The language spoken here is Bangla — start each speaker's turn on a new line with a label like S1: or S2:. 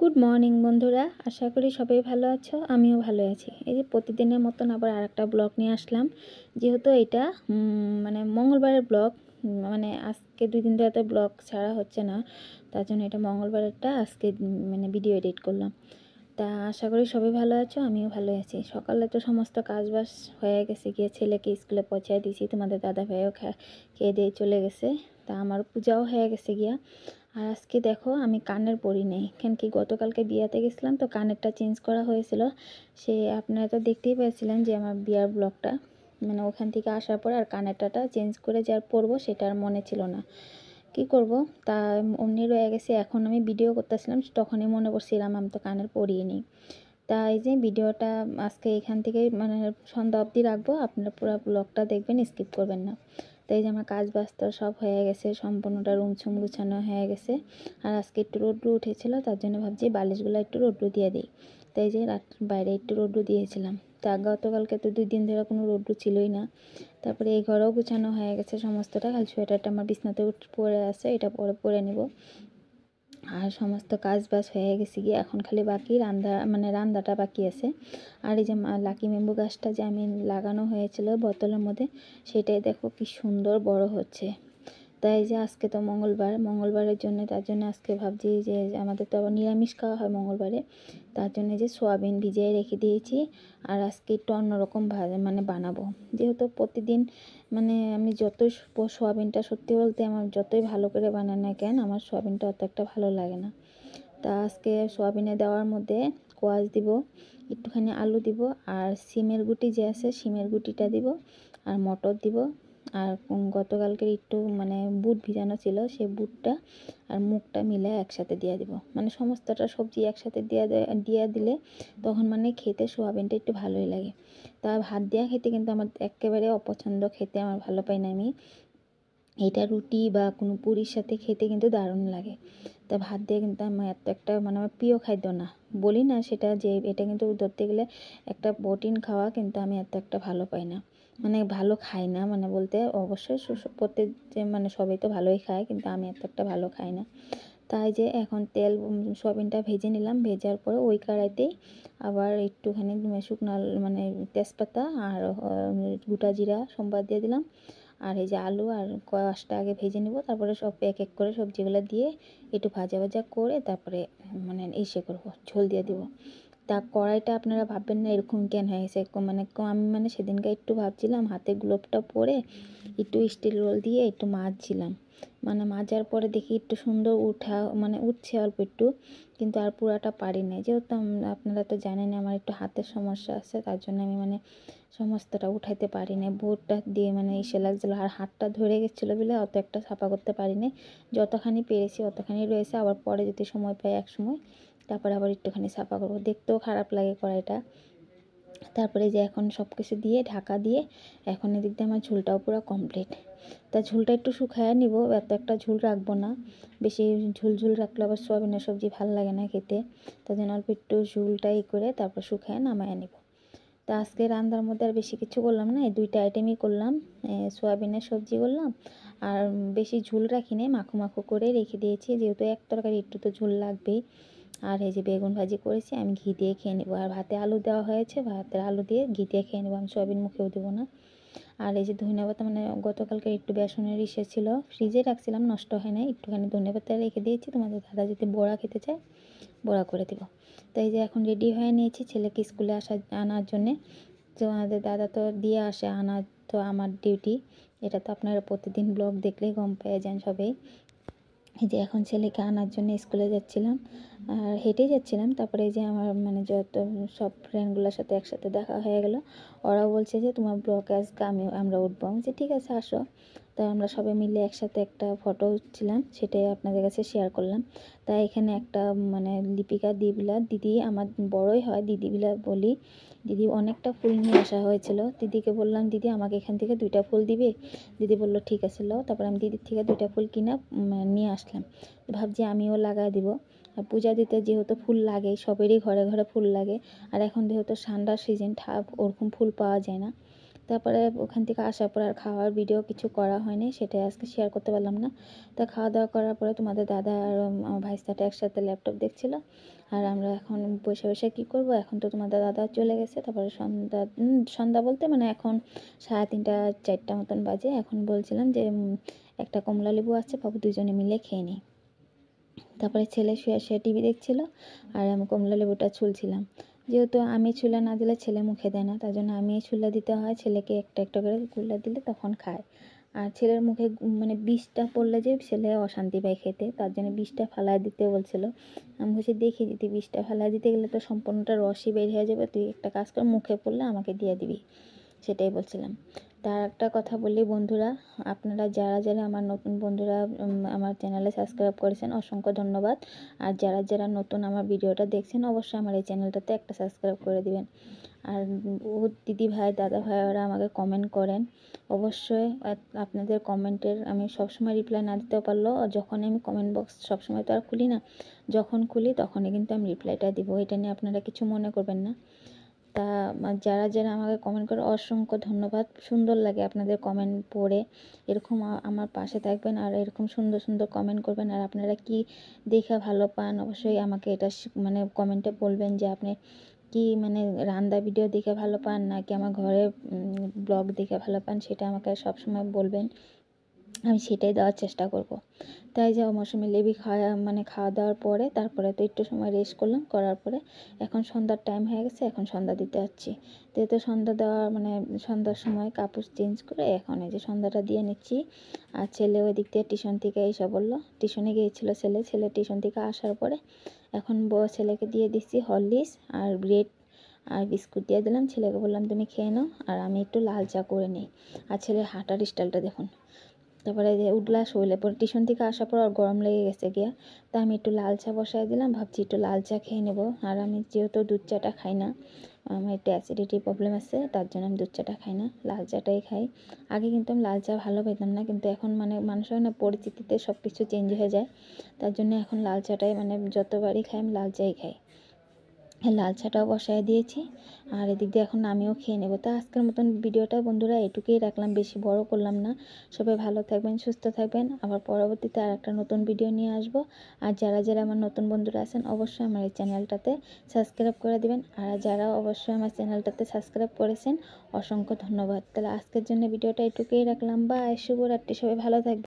S1: গুড মর্নিং বন্ধুরা, আশা করি সবাই ভালো আছো। আমিও ভালো আছি। এই যে প্রতিদিনের মতন আবার আরেকটা ব্লগ নিয়ে আসলাম। যেহেতু এটা মানে মঙ্গলবারের ব্লগ, মানে আজকে 2 দিন ধরে তো ব্লগ ছাড়া হচ্ছে না, তার জন্য এটা মঙ্গলবারেরটা আজকে মানে ভিডিও এডিট করলাম। তা আশা করি সবাই ভালো আছো, আমিও ভালো আছি। সকালে তো সমস্ত কাজবাজ হয়ে গেছে, গিয়ে ছেলেকে স্কুলে পৌঁছায় দিয়েছি, তোমাদের দাদা ভাইও খেয়ে দিয়ে চলে গেছে। তা আমার পূজাও হয়ে গেছে গিয়া। আর আজকে দেখো আমি কানের পরি নেই, কেন কি গতকালকে বিয়াতে গেছিলাম তো কানেরটা চেঞ্জ করা হয়েছিল। সে আপনারা তো দেখতেই পেয়েছিলেন যে আমার বিয়ার ব্লগটা, মানে ওখান থেকে আসার পর আর কানেরটা চেঞ্জ করে যার পরবো সেটা আর মনে ছিল না। কি করব, তা অমনি রয়ে গেছে। এখন আমি ভিডিও করতেছিলাম, তখনই মনে পড়ছিলাম আমি তো কানের পরিয়ে নিই। তা এই যে ভিডিওটা আজকে এখান থেকে মানে সন্ধ্যা অবধি রাখবো, আপনারা পুরো ব্লগটা দেখবেন, স্কিপ করবেন না। তো এই যে আমার কাজ বাস্ত সব হয়ে গেছে, সম্পূর্ণটা রুম ছুম গুছানো হয়ে গেছে। আর আজকে একটু রোদ্রু উঠেছিল, তার জন্য ভাবছি বালিশগুলো একটু রোদ্রু দিয়ে দিই। তো এই যে রাত বাইরে একটু রোদ্রু দিয়েছিলাম। তা গতকালকে তো 2 দিন ধরে কোনো রোদ্রু ছিলই না। তারপরে এই ঘরেও গুছানো হয়ে গেছে সমস্তটা, খালি সোয়েটারটা আমার বিছনাতে পরে আছে, এটা পরে পরে নিব। আর সমস্ত কাজ বাজ হয়ে গেছে গিয়ে, এখন খালি বাকি রান্নাটা বাকি আছে। আর এই যে লাকি মেম্বু গাছটা যে আমি লাগানো হয়েছিল বোতলের মধ্যে, সেটাই দেখো কি সুন্দর বড় হচ্ছে। তাই যে আজকে তো মঙ্গলবারের জন্য, তার জন্য আজকে ভাবছি যে আমাদের তো আবার নিরামিষ খাওয়া হয় মঙ্গলবারে, তার জন্য যে সোয়াবিন ভিজিয়ে রেখে দিয়েছি। আর আজকে একটু অন্যরকম বানাবো। যেহেতু প্রতিদিন মানে আমি যতই সোয়াবিনটা, সত্যি বলতে আমার যতই ভালো করে বানাই না কেন, আমার সোয়াবিনটা অত একটা ভালো লাগে না। তা আজকে সোয়াবিনে দেওয়ার মধ্যে কোয়াশ দিব, একটুখানি আলু দিব, আর সিমের গুটি যে আছে সিমের গুটিটা দিব, আর মটর দিব। আর গতকালকের একটু মানে বুট ভিজানো ছিল, সেই বুটটা আর মুগটা মিলে একসাথে দিয়ে দিব। মানে সমস্তটা সবজি একসাথে দিয়ে দিলে তখন মানে খেতে সোয়াবিনটা একটু ভালোই লাগে। তা ভাত দেওয়া খেতে কিন্তু আমার একেবারে অপছন্দ, খেতে আমার ভালো পাই না আমি। এটা রুটি বা কোনো পুরির সাথে খেতে কিন্তু দারুণ লাগে। তা ভাত দিয়ে কিন্তু আমার এত একটা মানে আমার প্রিয় খাদ্য না, বলি না সেটা যে এটা কিন্তু ধরতে গেলে একটা প্রোটিন খাওয়া, কিন্তু আমি এত একটা ভালো পাই না, মানে ভালো খাই না। মানে বলতে অবশ্যই প্রত্যেক যে মানে সবাই তো ভালোই খায়, কিন্তু আমি এত একটা ভালো খাই না। তাই যে এখন তেল সোয়াবিনটা ভেজে নিলাম, ভেজার পরে ওই কড়াইতেই আবার একটুখানি শুকনো মানে তেজপাতা আর গোটা জিরা সম্বাদ দিয়ে দিলাম। আর এই যে আলু আর কোয়াশটা আগে ভেজে নেব, তারপরে সব এক এক করে সবজিগুলো দিয়ে একটু ভাজা ভাজা করে তারপরে মানে করবো, ঝোল দিয়ে দিব। তা কড়াইটা আপনারা ভাববেন না এরকম কেন হয়ে গেছে, মানে আমি মানে সেদিনকে একটু ভাবছিলাম হাতে গ্লোভটা পরে একটু স্টিল রোল দিয়ে একটু মাজছিলাম, মানে মাজার পরে দেখি একটু সুন্দর উঠছে অল্প একটু, কিন্তু আর পুরাটা পারি না। যেহেতু আপনারা তো জানেন আমার একটু হাতের সমস্যা আছে, তার জন্য আমি মানে সমস্তটা উঠাইতে পারি না, বোর্ডটা দিয়ে মানে লাগছিলো, আর হাতটা ধরে গেছিলো বলে অত একটা সাফা করতে পারি না। যতখানি পেরেছি অতখানি রয়েছে, আবার পরে যদি সময় পাই এক সময় তারপরে আবার একটুখানি সাফা করবো, দেখতেও খারাপ লাগে কড়াইটা। তারপরে যে এখন সব কিছু দিয়ে ঢাকা দিয়ে এখন এদিক দিয়ে আমার ঝোলটাও পুরো কমপ্লিট। তা ঝোলটা একটু শুকায় নিব, এত একটা ঝোল রাখবো না, বেশি ঝুল রাখলে আবার সোয়াবিনের সবজি ভালো লাগে না খেতে, তার জন্য অল্প একটু ঝোলটাই করে তারপর শুকায় নামায় নিব। তা আজকে রান্নার মধ্যে আর বেশি কিছু করলাম না, এই 2টা আইটেমই করলাম। সোয়াবিনের সবজি করলাম, আর বেশি ঝোল রাখি নাই, মাখো মাখো করে রেখে দিয়েছি, যেহেতু এক তরকারি একটু তো ঝোল লাগবেই। আর এই যে বেগুন ভাজি করেছি, আমি ঘি দিয়ে খেয়ে নেবো। আর ভাতে আলু দেওয়া হয়েছে, ভাতের আলু দিয়ে ঘি দিয়ে খেয়ে নেবো, আমি সোয়াবিন মুখেও দেবো না। আর এই যে ধনেপাতা, মানে গতকালকে একটু বেসনের ইসে ছিল, ফ্রিজে রাখছিলাম, নষ্ট হয় না, একটুখানি ধনেপাতা রেখে দিয়েছি, তোমাদের দাদা যদি বড়া খেতে চায় বড়া করে দেবো। তো এই যে এখন রেডি হয়ে নিয়েছি ছেলেকে স্কুলে আনার জন্যে। তো আমাদের দাদা তো দিয়ে আসে, আনা তো আমার ডিউটি, এটা তো আপনারা প্রতিদিন ব্লগ দেখলেই গম পেয়ে যান সবাই। এই যে এখন ছেলেকে আনার জন্য স্কুলে যাচ্ছিলাম, আর হেঁটেই যাচ্ছিলাম। তারপরে এই যে আমার মানে যত সব ফ্রেন্ডগুলোর সাথে একসাথে দেখা হয়ে গেল, ওরাও বলছে যে তোমার ব্লগে আজকে আমরা উঠবো। আমি বলছি ঠিক আছে আসো। তো আমরা সবাই মিলে একসাথে একটা ফটো উঠছিলাম, সেটাই আপনাদের কাছে শেয়ার করলাম। তাই এখানে একটা মানে লিপিকা দিদি আমার বড়ই হয়, দিদিবিলা বলি, দিদি অনেকটা ফুল নিয়ে আসা হয়েছিল। দিদিকে বললাম দিদি আমাকে এখান থেকে 2টা ফুল দিবে, দিদি বললো ঠিক আছে লো। তারপরে আমি দিদির থেকে 2টা ফুল কিনা নিয়ে আসলাম, ভাবছি আমিও লাগাই দিব। আর পূজা দিতে যেহেতু ফুল লাগে, সবেরই ঘরে ঘরে ফুল লাগে, আর এখন যেহেতু ঠান্ডার সিজন, ওরকম ফুল পাওয়া যায় না, তারপরে ওখান থেকে আসার পর আর খাওয়ার ভিডিও কিছু করা হয়নি, সেটাই আজকে শেয়ার করতে পারলাম না। তা খাওয়া দাওয়া করার পরে তোমাদের দাদা আর আমার ভাইস্তাটা একসাথে ল্যাপটপ দেখছিল, আর আমরা এখন বসে বসে কী করব, এখন তো তোমাদের দাদা চলে গেছে। তারপরে সন্ধ্যা বলতে মানে এখন 3:30 4টা মতন বাজে। এখন বলছিলাম যে একটা কমলা লেবু আছে, বাবু দুজনে মিলে খেয়ে নিই। তারপরে ছেলে শুয়ে শুয়ে টিভি দেখছিল, আর আমি কমলা লেবুটা ছুলছিলাম। যেহেতু আমি ছুলে না দিলে ছেলে মুখে দেয় না, তার জন্য আমি ছুলে দিতে হয়, ছেলেকে একটা একটা করে ছুলে দিলে তখন খায়। আর ছেলের মুখে মানে বিষটা পড়লে যে ছেলে অশান্তি পায় খেতে, তার জন্য বিষটা ফালায় দিতে বলছিল। আমি বলছি দেখি যদি বিষটা ফালায় দিতে গেলে তো সম্পূর্ণটা রসই বের হয়ে যাবে, তুই একটা কাজ কর, মুখে পড়লে আমাকে দিয়ে দিবি, সেটাই বলছিলাম। তার একটা কথা বলি বন্ধুরা, আপনারা যারা যারা আমার নতুন বন্ধুরা আমার চ্যানেলে সাবস্ক্রাইব করেছেন অসংখ্য ধন্যবাদ। আর যারা যারা নতুন আমার ভিডিওটা দেখছেন অবশ্যই আমার এই চ্যানেলটাতে একটা সাবস্ক্রাইব করে দিবেন। আর বহুত দিদি ভাই দাদা ভাইরা আমাকে কমেন্ট করেন, অবশ্যই আপনাদের কমেন্টের আমি সবসময় রিপ্লাই না দিতেও পারলেও, যখন আমি কমেন্ট বক্স সবসময় তো আর খুলি না, যখন খুলি তখনই কিন্তু আমি রিপ্লাইটা দিব, এটা নিয়ে আপনারা কিছু মনে করবেন না। তা যারা যারা আমাকে কমেন্ট করে অসংখ্য ধন্যবাদ, সুন্দর লাগে আপনাদের কমেন্ট পড়ে। এরকম আমার পাশে থাকবেন আর এরকম সুন্দর সুন্দর কমেন্ট করবেন। আর আপনারা কি দেখে ভালো পান অবশ্যই আমাকে এটা মানে কমেন্টে বলবেন যে আপনি কি মানে রান্না ভিডিও দেখে ভালো পান নাকি আমার ঘরে ব্লগ দেখে ভালো পান, সেটা আমাকে সবসময় বলবেন, আমি সেটাই দেওয়ার চেষ্টা করব। তাই যে মৌসুমি লেবু খাওয়া দাওয়ার পরে তারপরে তো একটু সময় রেস্ট করলাম, করার পরে এখন সন্ধ্যার টাইম হয়ে গেছে, এখন সন্ধ্যা দিতে যাচ্ছি। যেহেতু সন্ধ্যা দেওয়া মানে সন্ধ্যার সময় কাপড় চেঞ্জ করে এখন এই যে সন্ধ্যাটা দিয়ে নিচ্ছি। আর ছেলে ওই দিক থেকে টিউশন থেকে এসে বললো, টিউশনে গিয়েছিলো ছেলে টিউশন থেকে আসার পরে এখন ছেলেকে দিয়ে দিচ্ছি হরলিক্স আর ব্রেড আর বিস্কুট দিয়ে দিলাম। ছেলেকে বললাম তুমি খেয়ে নাও আর আমি একটু লাল চা করে নিই। আর ছেলের হাঁটার স্টাইলটা দেখুন। তারপরে যে উঠলা শরীরে পরে টিউশন থেকে আসার পর আর গরম লেগে গেছে গিয়া, তা আমি একটু লাল চা বসাই দিলাম, ভাবছি একটু লাল চা খেয়ে নেবো। আর আমি যেহেতু দুধ চাটা খাই না, আমার একটু অ্যাসিডিটি প্রবলেম আছে, তার জন্য আমি দুধ চাটা খাই না, লাল চাটাই খাই। আগে কিন্তু আমি লাল চা ভালো পেতাম না, কিন্তু এখন মানে মানুষের না পরিচিতিতে সব কিছু চেঞ্জ হয়ে যায়, তার জন্য এখন লাল চাটাই মানে যতবারই খাই আমি লাল চাই খাই। লাল চাটাও বসায় দিয়েছি, আর এদিক দিয়ে এখন আমিও খেয়ে নেবো। তো আজকের মতন ভিডিওটা বন্ধুরা এটুকুই রাখলাম, বেশি বড় করলাম না। সবাই ভালো থাকবেন, সুস্থ থাকবেন, আবার পরবর্তীতে আর একটা নতুন ভিডিও নিয়ে আসবো। আর যারা যারা আমার নতুন বন্ধুরা আছেন অবশ্যই আমার এই চ্যানেলটাতে সাবস্ক্রাইব করে দিবেন, আর যারা অবশ্যই আমার চ্যানেলটাতে সাবস্ক্রাইব করেছেন অসংখ্য ধন্যবাদ। তাহলে আজকের জন্য ভিডিওটা এটুকুই রাখলাম, বাই, শুভরাত্রি, সবাই ভালো থাকবেন।